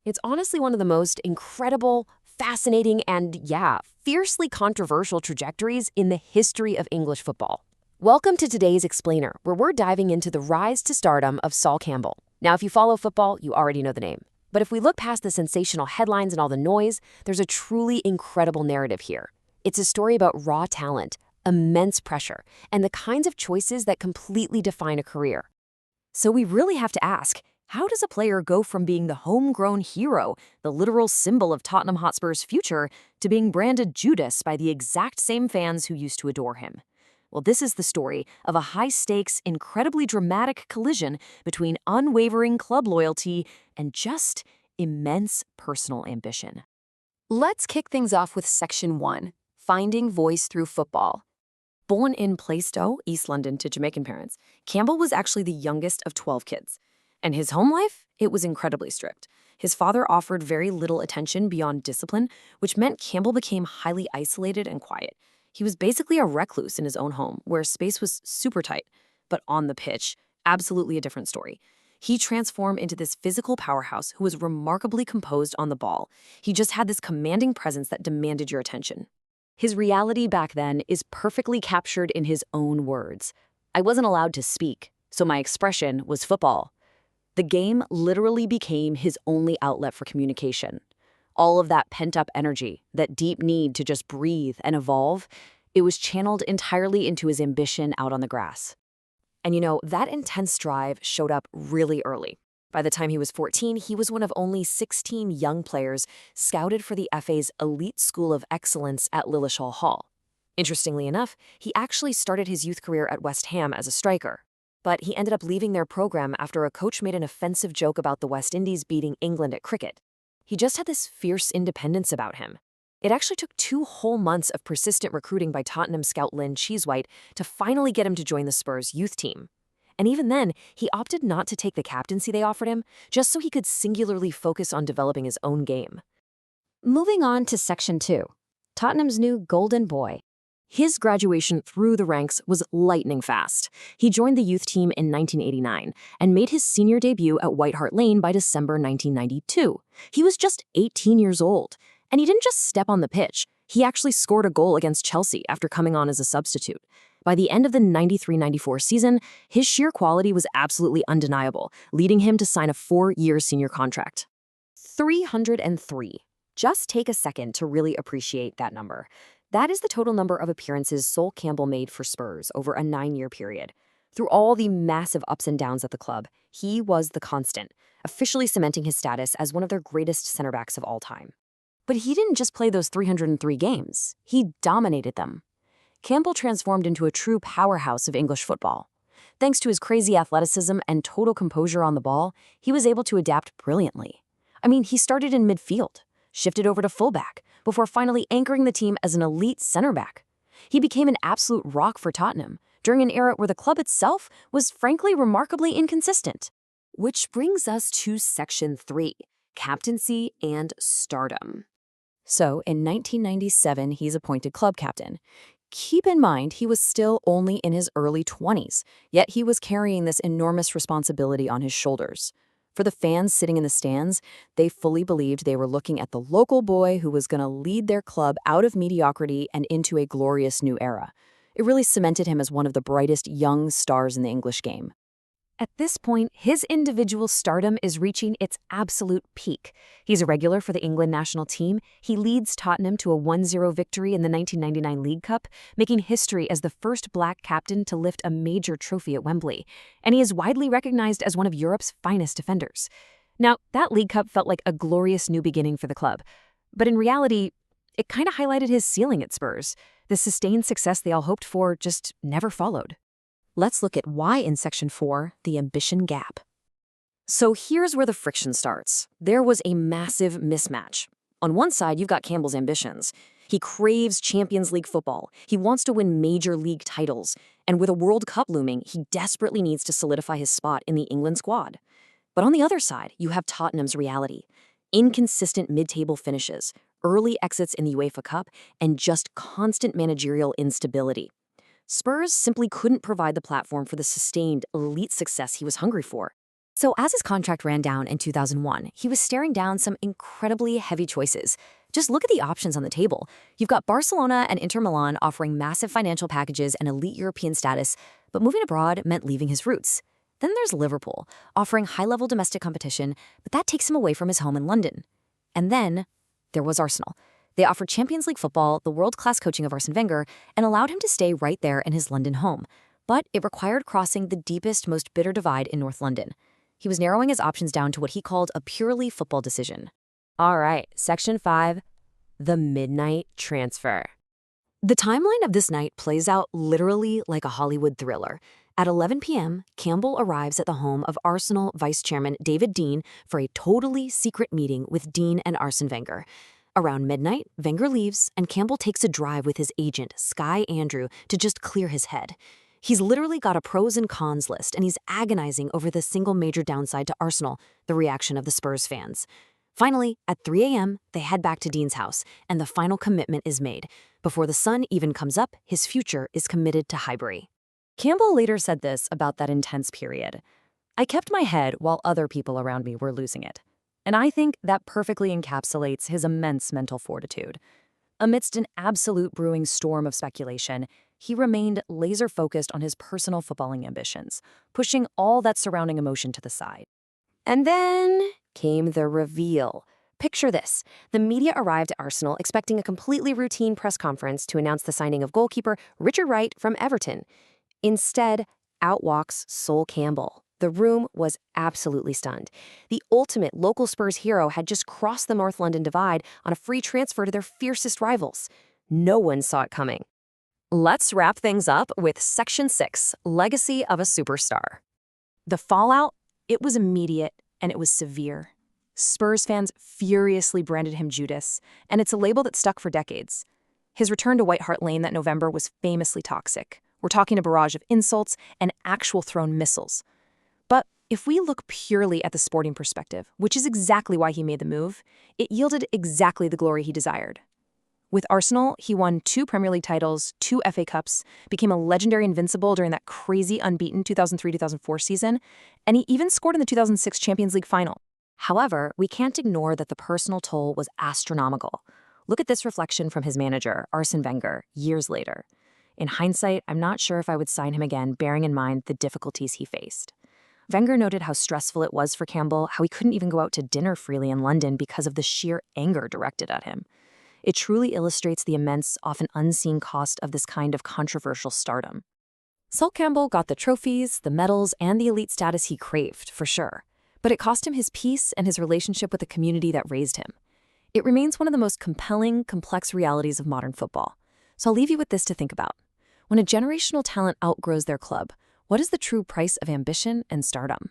It's honestly one of the most incredible, fascinating, and fiercely controversial trajectories in the history of English football. Welcome to today's Explainer, where we're diving into the rise to stardom of Sol Campbell. Now, if you follow football, you already know the name. But if we look past the sensational headlines and all the noise, there's a truly incredible narrative here. It's a story about raw talent, immense pressure, and the kinds of choices that completely define a career. So we really have to ask, how does a player go from being the homegrown hero, the literal symbol of Tottenham Hotspur's future, to being branded Judas by the exact same fans who used to adore him? Well, this is the story of a high-stakes, incredibly dramatic collision between unwavering club loyalty and just immense personal ambition. Let's kick things off with Section 1, Finding Voice Through Football. Born in Plaistow, East London, to Jamaican parents, Campbell was actually the youngest of 12 kids. And his home life? It was incredibly strict. His father offered very little attention beyond discipline, which meant Campbell became highly isolated and quiet. He was basically a recluse in his own home, where space was super tight. But on the pitch, absolutely a different story. He transformed into this physical powerhouse who was remarkably composed on the ball. He just had this commanding presence that demanded your attention. His reality back then is perfectly captured in his own words. "I wasn't allowed to speak, so my expression was football." The game literally became his only outlet for communication. All of that pent-up energy, that deep need to just breathe and evolve, it was channeled entirely into his ambition out on the grass. And that intense drive showed up really early. By the time he was 14, he was one of only 16 young players scouted for the FA's elite school of excellence at Lilleshall Hall. Interestingly enough, he actually started his youth career at West Ham as a striker. But he ended up leaving their program after a coach made an offensive joke about the West Indies beating England at cricket. He just had this fierce independence about him. It actually took 2 whole months of persistent recruiting by Tottenham scout Lynn Cheesewhite to finally get him to join the Spurs youth team. And even then, he opted not to take the captaincy they offered him, just so he could singularly focus on developing his own game. Moving on to Section 2, Tottenham's new golden boy. His graduation through the ranks was lightning fast. He joined the youth team in 1989 and made his senior debut at White Hart Lane by December 1992. He was just 18 years old, and he didn't just step on the pitch. He actually scored a goal against Chelsea after coming on as a substitute. By the end of the 93-94 season, his sheer quality was absolutely undeniable, leading him to sign a 4-year senior contract. 303. Just take a second to really appreciate that number. That is the total number of appearances Sol Campbell made for Spurs over a 9-year period. Through all the massive ups and downs at the club, he was the constant, officially cementing his status as one of their greatest center backs of all time. But he didn't just play those 303 games. He dominated them. Campbell transformed into a true powerhouse of English football. Thanks to his crazy athleticism and total composure on the ball, he was able to adapt brilliantly. He started in midfield, shifted over to fullback, before finally anchoring the team as an elite center back. He became an absolute rock for Tottenham during an era where the club itself was frankly remarkably inconsistent. Which brings us to Section 3, Captaincy and Stardom. So, in 1997, he's appointed club captain. Keep in mind, he was still only in his early 20s, yet he was carrying this enormous responsibility on his shoulders. For the fans sitting in the stands, they fully believed they were looking at the local boy who was going to lead their club out of mediocrity and into a glorious new era. It really cemented him as one of the brightest young stars in the English game. At this point, his individual stardom is reaching its absolute peak. He's a regular for the England national team. He leads Tottenham to a 1-0 victory in the 1999 League Cup, making history as the first black captain to lift a major trophy at Wembley. And he is widely recognized as one of Europe's finest defenders. Now, that League Cup felt like a glorious new beginning for the club. But in reality, it kind of highlighted his ceiling at Spurs. The sustained success they all hoped for just never followed. Let's look at why in Section 4, the ambition gap. So here's where the friction starts. There was a massive mismatch. On one side, you've got Campbell's ambitions. He craves Champions League football. He wants to win major league titles. And with a World Cup looming, he desperately needs to solidify his spot in the England squad. But on the other side, you have Tottenham's reality. Inconsistent mid-table finishes, early exits in the UEFA Cup, and just constant managerial instability. Spurs simply couldn't provide the platform for the sustained, elite success he was hungry for. So as his contract ran down in 2001, he was staring down some incredibly heavy choices. Just look at the options on the table. You've got Barcelona and Inter Milan offering massive financial packages and elite European status, but moving abroad meant leaving his roots. Then there's Liverpool, offering high-level domestic competition, but that takes him away from his home in London. And then there was Arsenal. They offered Champions League football, the world-class coaching of Arsene Wenger, and allowed him to stay right there in his London home. But it required crossing the deepest, most bitter divide in North London. He was narrowing his options down to what he called a purely football decision. All right, Section 5, the midnight transfer. The timeline of this night plays out literally like a Hollywood thriller. At 11 p.m., Campbell arrives at the home of Arsenal Vice Chairman David Dein for a totally secret meeting with Dein and Arsene Wenger. Around midnight, Wenger leaves, and Campbell takes a drive with his agent, Sky Andrew, to just clear his head. He's literally got a pros and cons list, and he's agonizing over the single major downside to Arsenal, the reaction of the Spurs fans. Finally, at 3 a.m., they head back to Dein's house, and the final commitment is made. Before the sun even comes up, his future is committed to Highbury. Campbell later said this about that intense period. "I kept my head while other people around me were losing it." And I think that perfectly encapsulates his immense mental fortitude. Amidst an absolute brewing storm of speculation, he remained laser-focused on his personal footballing ambitions, pushing all that surrounding emotion to the side. And then came the reveal. Picture this. The media arrived at Arsenal expecting a completely routine press conference to announce the signing of goalkeeper Richard Wright from Everton. Instead, out walks Sol Campbell. The room was absolutely stunned. The ultimate local Spurs hero had just crossed the North London divide on a free transfer to their fiercest rivals. No one saw it coming. Let's wrap things up with Section 6, Legacy of a Superstar. The fallout, it was immediate and it was severe. Spurs fans furiously branded him Judas, and it's a label that stuck for decades. His return to White Hart Lane that November was famously toxic. We're talking a barrage of insults and actual thrown missiles. But if we look purely at the sporting perspective, which is exactly why he made the move, it yielded exactly the glory he desired. With Arsenal, he won 2 Premier League titles, 2 FA Cups, became a legendary Invincible during that crazy unbeaten 2003-2004 season, and he even scored in the 2006 Champions League final. However, we can't ignore that the personal toll was astronomical. Look at this reflection from his manager, Arsene Wenger, years later. In hindsight, I'm not sure if I would sign him again, bearing in mind the difficulties he faced. Wenger noted how stressful it was for Campbell, how he couldn't even go out to dinner freely in London because of the sheer anger directed at him. It truly illustrates the immense, often unseen cost of this kind of controversial stardom. Sol Campbell got the trophies, the medals, and the elite status he craved, for sure. But it cost him his peace and his relationship with the community that raised him. It remains one of the most compelling, complex realities of modern football. So I'll leave you with this to think about. When a generational talent outgrows their club, what is the true price of ambition and stardom?